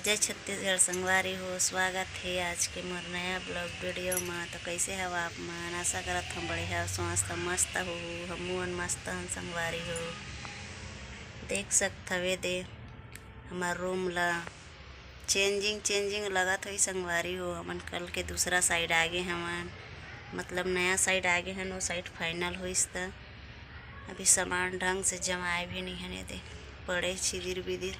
जय छत्तीसगढ़ संगवारी हो। स्वागत है आज के मोर नया ब्लॉग वीडियो में। तो कैसे हवा आप मन? आशा करत हम बढ़िया स्वस्थ मस्त हो। हमू मन मस्त हन संगवारी हो। देख सकत हवे दे हमार रूम ला चेंजिंग लगत हुई संगवारी हो। हमन कल के दूसरा साइड आगे हमन मतलब नया साइड आगे हन। वो साइड फाइनल हुईस त अभी सामान ढंग से जमाए भी नहीं हने दे पड़े छिदिर बिदिर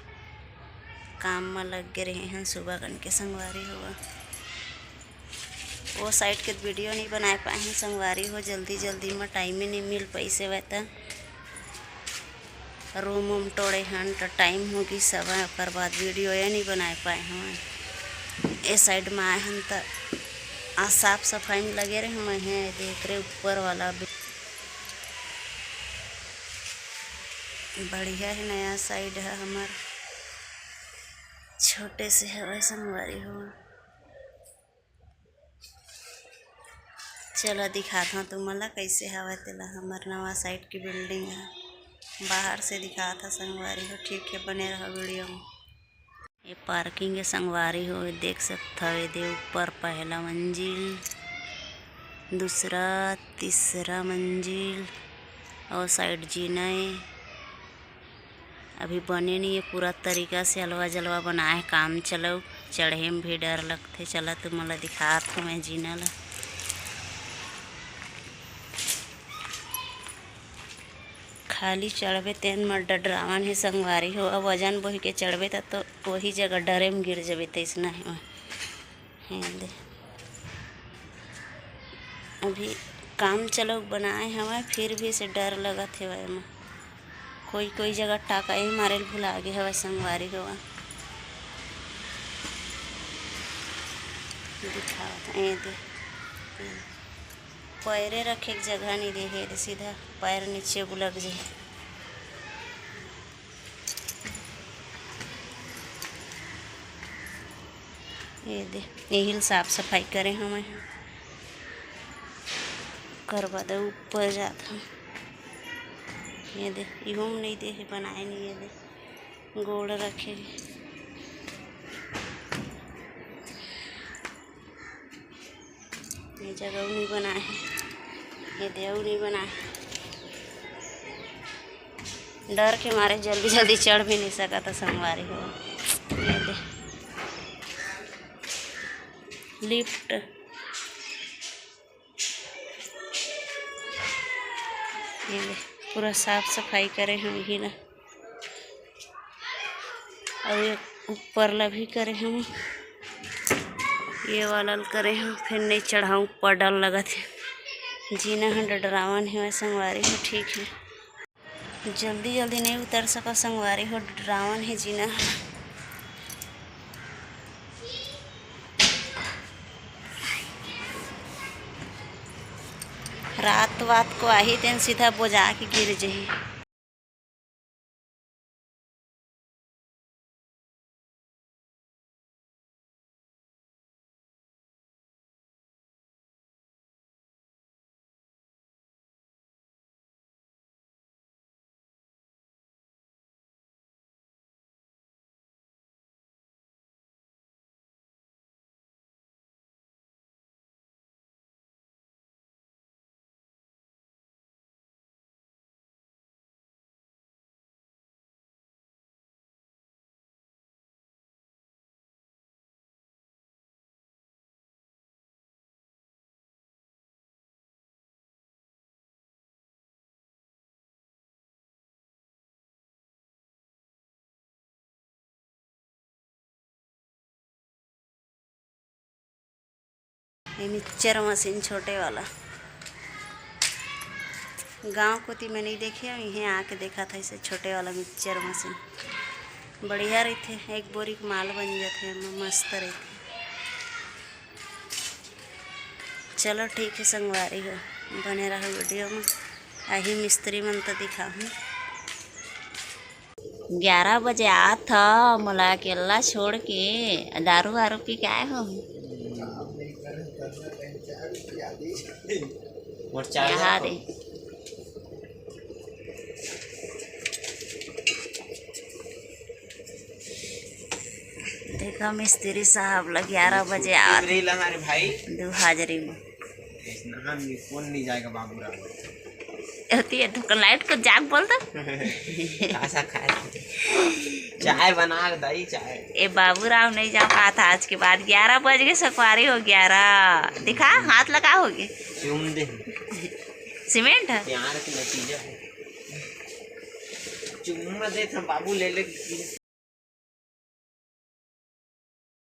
काम में लग गए रहे हैं सुबह कन के संगवारी हुआ। वो साइड के वीडियो नहीं बना पाए हैं संगवारी हो। जल्दी में टाइम ही नहीं मिल पैसे वह तो रूम वूम तोड़े हन तो टाइम होगी सब और बाद वीडियो ये नहीं बना पाए हम। ए साइड में आए हन तो आज साफ सफाई में लगे रहे हम हैं। देख रहे ऊपर वाला बढ़िया है। नया साइड है हमार छोटे से हवा संगवारी हो। चलो दिखाता हूँ तुम्हारा कैसे हवा तेला हमार नवा साइड की बिल्डिंग है। बाहर से दिखाता संगवारी हो। ठीक है बने रहो वीडियो में। ये पार्किंग है संगवारी हो। देख सकते हो दे ऊपर पहला मंजिल दूसरा तीसरा मंजिल और साइड जीना अभी बने नहीं है पूरा तरीका से। अलवा जलवा बनाए काम चलो चढ़े में भी डर लगते। चला तुम्हारा दिखात हूँ मैं जीना ला। खाली चढ़बे तेन में डरावन है संगवारी हो। अब वजन बोही के चढ़बे तो वही जगह डरे में गिर जबे तैसना है दे। अभी काम चलो बनाए हवा फिर भी से डर लगत है वह में कोई जगह टाका ही मारे भुला गए हवा संगवारी हुआ। दिखाओ ए दे पैरे रखे एक जगह नहीं दे है सीधा पैर नीचे बुलक जाए। ये दे यही साफ सफाई करे हम करवा दे ऊपर जाता हूँ। ये दे इहो में नहीं दे है बनाए नहीं। ये दे गोड़ रखे ये जगह नहीं बनाए है। ये दे नहीं बनाए डर के मारे जल्दी चढ़ भी नहीं सका था संगवारी हो। ये दे लिफ्ट ये दे पूरा साफ सफाई करे हम ही ना। और ये ऊपर ला भी करे हम ये वाला करे हम फिर नहीं चढ़ाऊँ ऊपर डर लगत है। जीना है डरावन है संगवारी हो। ठीक है जल्दी नहीं उतर सका संगवारी हो। डरावन है जीना। रात को आही तेन सीधा बोझा के गिर जाही। ये मिक्सचर मशीन छोटे वाला गांव को ती मैं नहीं देखे यहाँ आके देखा था। इसे छोटे वाला मिक्सचर मशीन बढ़िया रहते। एक बोरी माल बन जाते मस्त रहते। चलो ठीक है संगवारी हो बने रहो वीडियो में। आही मिस्त्री मन तो दिखाऊँ 11 बजे आ था मोला अकेला छोड़ के दारू वारू पी के आए हो। यहाँ दे देखा मिस्त्री साहब लग 11 बजे आ हमारे भाई दो हाजरी में कौन नहीं जाएगा बाबूराव होती है तो लाइट को जाग बोलता ऐसा खाए चाय बना दही चाय। ए बाबूराव नहीं जा पाया था आज के बाद 11 बज गए सफारी हो 11 दिखा हाथ लगा हो गए चूम दे सीमेंट है प्यार की नतीजा है चुम्मा दे था बाबू ले ले